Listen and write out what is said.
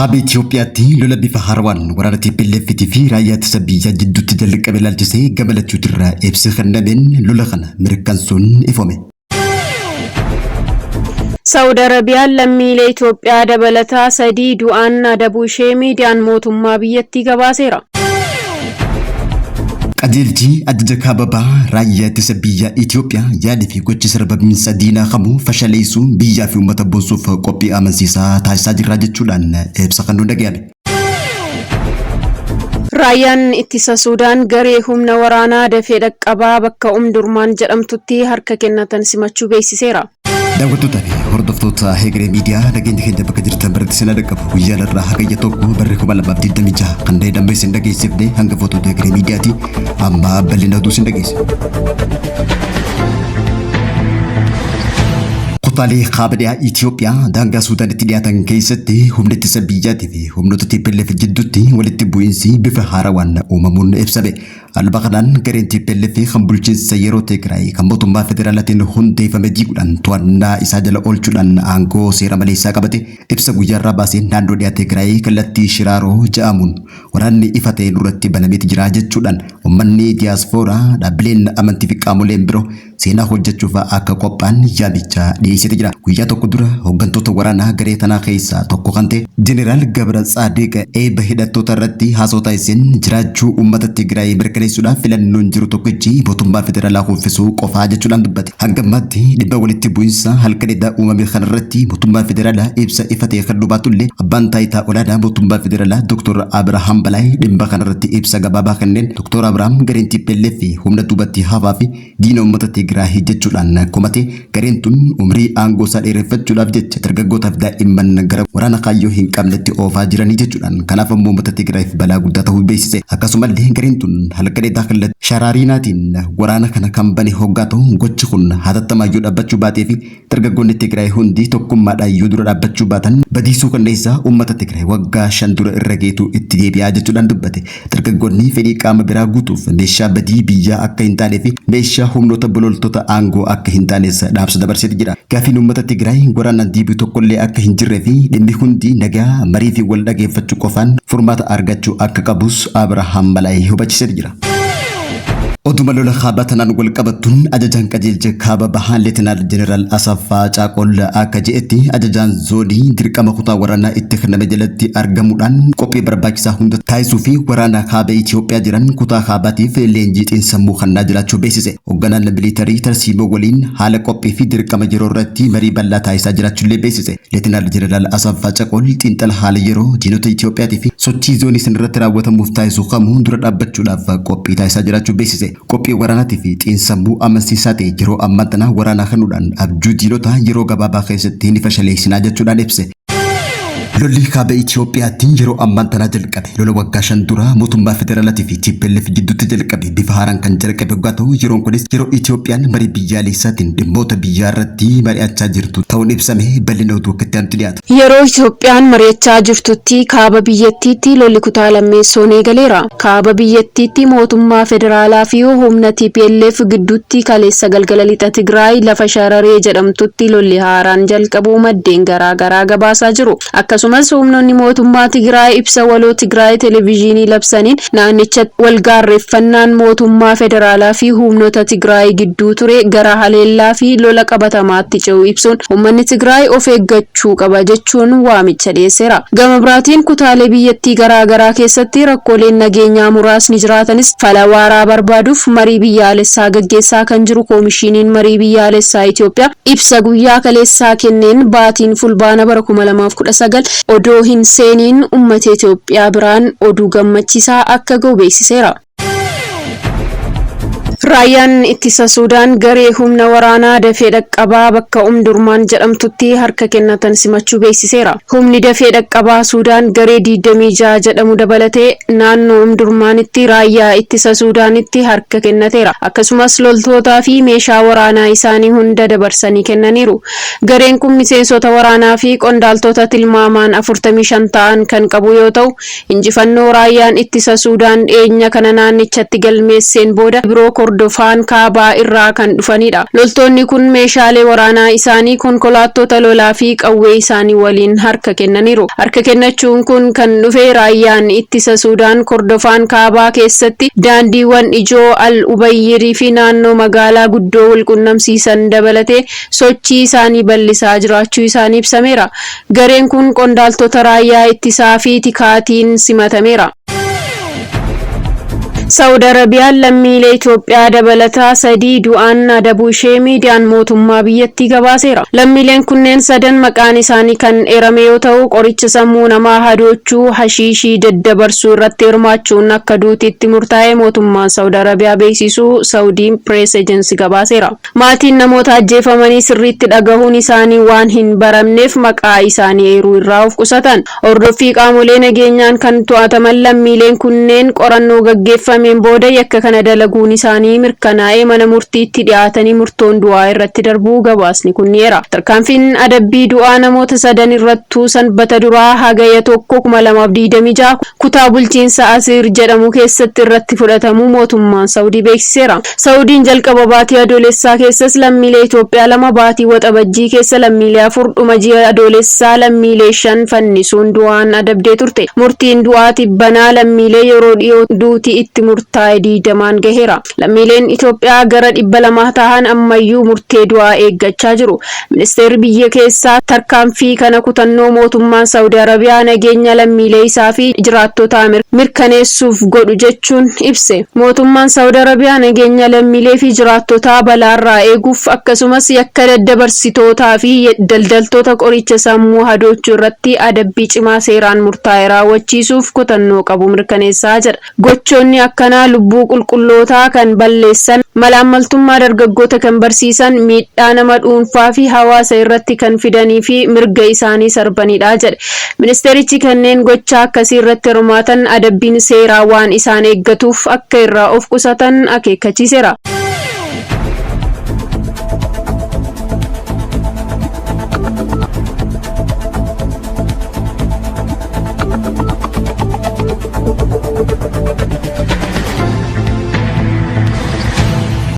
Kaaba Itoophiyaatti lola bifa haaraan waraana TPLF fi raayyaa ittisa biyyaa jidduutti jalqabe ilaalchisee gabalachuutirraa ibsa kennameen lola kana mirkaneessuun ifame. Saudi Arabiyaan lammiilee Itoophiyaa dabalataa 3 du'aan adabuu ishee miidiyaan mootummaa biyyattii gabaaseera. Qajeelchi ajaja kaababaa raayyaa ittisa biyyaa Itoophiyaa yaadii fi gochi sarbamiinsa diinaa kamuu fashaleessuu biyyaa fi uummata boonsuuf qophii amansiisaa taasisaa jira jechuudhaan ibsa kan dhaga'ame. Raayyaan ittisa Suudaan garee humna waraanaa dafee dhaqqabaa bakka Umdurmaan jedhamtutti harka kennatan simachuu beeksiseera. Daawwattoota fi hordoftoota Hegeree Miidiyaa nageenya keenya bakka jirtan biratti isin dhaqqabu guyyaa irraa hagayya tokko barri 2026 kan dambe isin dhageessifne hanga footoo Hegeree Miidiyaati amma bal'ina oduu isin dhageessifne. Kutaalee kaaba dhiyaa Itoophiyaa daangaa Suudaanitti dhiyaatan keessatti humna ittisa biyyaatii fi humnoota TPLF jidduutti walitti bu'iinsi bifa haaraan uumamuun ibsame. Alba kanaan gareen TPLF kan bulchiinsa yeroo Tigraay kan mootummaa federaalaatiin hundeeffame diiguudhaan to'annaa isaa jala oolchuudhaan aangoo seera maleessaa qabate ibsa guyyaarraa baaseen naannoo dhiyaa Tigraay kallattii Shiraaroo jedhamuun waraanni ifa ta'e duratti banameeti jira jechuudhaan uummanni diyaaspooraa dhaabbileen amantii fi qaamoleen biroo seenaa hojjechuuf akka qophaa'an yaamicha dhiyeessitee jira. Guyyaa tokko dura hooggantoota waraanaa garee tanaa keessaa tokko kan ta'e Jeneraal Gabra Tsaadiq eebba hidhattoota irratti haasoo taasiseen jiraachuu uummata Tigraay mirkaneessuudhaaf filannoon jiru tokkichi mootummaa federaalaa kuffisuu qofaa jechuudhaan dubbate. Hanga ammaatti dhibba walitti bu'iinsa halkanidhaa uumame kanarratti mootummaa federaalaa ibsa ifa ta'e kan dubbatuullee abbaan taayitaa olaanaa mootummaa federaalaa Dr. Abrahaam Balaay dhimma kanarratti ibsa gabaabaa kenneen Dr. Abrahaam gareen TPLF humna duubatti hafaa fi diina uummata Tigraay jechuudhaan komate gareen tun umrii aangoo isaa dheereffachuudhaaf jecha dargaggootaaf daa'imman gara waraana kaayyoo hin qabnetti oofaa jiranii jechuudhaan kanaaf ammoo uummata Tigraayiif balaa guddaa ta'uu beeksise. Akkasumallee gareen tun halkanidhaa kallattii sharaariinaatiin waraana kana kan bane hoggaa ta'u gochi kun hatattamayyuu dhaabbachuu baatee fi dargaggoonni Tigraay hundi tokkummaadhaan yoo dura dhaabbachuu baatan badiisuu kanneessaa uummata Tigraay waggaa 5 dura irra geetu itti deebi'aa jechuudhaan dubbate. Dargaggoonni fedhii qaama biraa guutuuf meeshaa badii biyyaa akka hin taanee fi meeshaa humnoota bololtoota aangoo akka hin taanes dhaamsa dabarsee jira. Gaafiin uummata Tigraay waraanaan diibii tokkollee akka hin jirree fi dhimmi hundi nagaa marii fi wal dhageeffachuu qofaan furmaata argachuu akka qabus Abrahaam Balaay hubachiisee jira. Oduma lola kaaba tanaan wal qabattuun ajajaan qajeelcha kaaba bahaa Leetinaal Jeneraal Asaffaa Caaqol akka je'etti ajajaan zoonii dirqama kutaa waraanaa itti kenname jalatti argamuudhaan qophii barbaachisaa hunda taasisuu fi waraana kaaba Itoophiyaa jiran kutaa kaabaatiif leenjii xiinsammuu kennaa jiraachuu beeksise. Hoogganaan militarii tarsiimoo waliin haala qophii fi dirqama yeroo irratti marii bal'aa taasisaa jiraachuullee beeksise. Leetinaal Jeneraal Asaffaa Caaqol xiinxala haala yeroo diinota Itoophiyaatii fi sochii zoonii sanarratti raawwatamuuf taasisuu kamuu dura dhaabbachuudhaaf qophii taasisaa jiraachuu beeksise. Qophii waraanaatii fi xiinsammuu amansiisaa ta'e yeroo ammaa tana waraanaa kanuudhaan abjuu diinota yeroo gabaabaa keessatti ni fashaleessinaa jechuudhaan ibse. Lolli kaaba Itoophiyaatti yeroo ammaa tana jalqabe lola waggaa 5 dura mootummaa federaalaatii fi TPLF jidduutti jalqabe bifa haaraan kan jalqabe waggaa ta'u yeroon kunis yeroo Itoophiyaan marii biyyaalessaatiin dhimmoota biyyaa irratti mari'achaa jirtu ta'uun ibsame bal'ina oduu akka itti dhiyaata. Yeroo Itoophiyaan mari'achaa jirtutti kaaba biyyattiitti lolli kutaa lammeessoon eegaleera. Kaaba biyyattiitti mootummaa federaalaa fi humna TPLF gidduutti kaleessa galgala lixa Tigraay lafa Shararee jedhamtutti lolli haaraan jalqabuu maddeen garaagaraa gabaasaa jiru. Akkasumas humnoonni mootummaa Tigraay ibsa waloo Tigraay televezyiinii labsaniin naannicha walgaarreeffannaan mootummaa federaalaa fi humnoota Tigraay gidduu ture gara haleellaa fi lola qabatamaatti ce'uu ibsuun uummanni Tigraay of eeggachuu qaba jechuun waamicha dhiyeesseera. Gama biraatiin kutaalee biyyattii garaagaraa keessatti rakkooleen nageenyaa muraasni jiraatanis fala waaraa barbaaduuf marii biyyaalessaa gaggeessaa kan jiru koomishiniin marii biyyaalessaa Itoophiyaa ibsa guyyaa kaleessaa kenneen baatiin fulbaana bara 2019 odoo hin seeniin uummata Itoophiyaa biraan oduu gammachiisaa akka ga'u beeksiseera. Raayyaan ittisa Suudaan garee humna waraanaa dafee dhaqqabaa bakka Umdurmaan jedhamtutti harka kennatan simachuu beeksiseera. Humni dafee dhaqqabaa Suudaan garee 26 jedhamu dabalatee naannoo Umdurmaanitti raayyaa ittisa Suudaanitti harka kennateera. Akkasumas loltootaa fi meeshaa waraanaa isaanii hunda dabarsanii kennaniiru. Gareen kun miseensota waraanaa fi qondaaltota tilmaamaan 45 ta'an kan qabu yoo ta'u, injifannoo raayyaan ittisa Suudaan dhiyeenya kana naannichatti galmeesseen booda biroo Kordofaan kaabaa irraa kan dhufanidha. Loltoonni kun meeshaalee waraanaa isaanii, konkolaattota lolaa fi qawwee isaanii waliin harka kennaniiru. Harka kennachuun kun kan dhufe raayyaan ittisa Sudaan Kordofaan kaabaa keessatti daandiiwwan ijoo Al-Ubayyirii fi naannoo magaalaa guddoo walqunnamsiisan dabalatee sochii isaanii bal'isaa jiraachuu isaanii ibsameera. Gareen kun qondaaltota raayyaa ittisaa fi tikaatiin simatameera. Saudi Arabiyaan lammiilee Itoophiyaa dabalataa 3 du'aan adabuu ishee miidiyaan mootummaa biyyattii gabaaseera. Lammiileen kunneen 3 maqaan isaanii kan eerame yoo ta'u, qoricha sammuu namaa hadoochuu hashiishii daddabarsuu irratti hirmaachuun akka duutiitti murtaa'e mootummaan Saudi Arabiyaa beeksisuu Saudi Press Agency gabaaseera. Maatiin namoota ajjeefamanii sirriitti dhagahuun isaanii waan hin baramneef maqaa isaanii eeruu irraa of qusatan. Hordoffii qaamolee nageenyaan kan to'ataman lammiileen kunneen qorannoo gaggeeffame booda yakka kana dalaguun isaanii mirkanaa'ee mana murtiitti dhiyaatanii murtoon du'aa irratti darbuu gabaasni kun ni eera. Tarkaanfiin adabbii du'aa namoota 3 irrattuu sanbata duraa hagaya 1 2026 kutaa bulchiinsa Asiir jedhamu keessatti irratti fudhatamuu mootummaan Saudii beeksiseera. Saudiin jalqaba baatii adoolessaa keessas lammiilee Itoophiyaa 2, baatii waxabajjii keessa lammiilee 4, dhuma ji'a adoolessaa lammiilee 5 fannisuun du'aan adabdee turte. Murtiin du'aa tibbanaa lammiilee yeroo dhiyoo duutii itti murtaa'e 20 gaheera. Lammiileen Itoophiyaa gara 200 ta'an ammayyuu murtee du'aa eeggachaa jiru. Ministeerri biyya keessaa tarkaanfii kana kutannoo mootummaan Saudi Arabiyaa nageenya lammiilee isaa fi jiraattota mirkaneessuuf godhu jechuun ibse. Mootummaan Saudi Arabiyaa nageenya lammiilee fi jiraattota balaarraa eeguuf akkasumas yakka daddabarsitootaa fi daldaltoota qoricha sammuu hadoochuu irratti adabbii cimaa seeraan murtaa'e raawwachiisuuf kutannoo qabu mirkaneessaa jedha. Gochoonni akkanaa lubbuu qulqullootaa kan balleessan, malaammaltummaa dargaggoota kan barsiisan, miidhaa nama dhuunfaa fi hawaasa irratti kan fidanii fi mirga isaanii sarbanidha jedhe. Ministeerichi kanneen gochaa akkasii irratti hirmaatan adabbiin seeraa waan isaan eeggatuuf akka irraa of qusatan akeekkachiiseera.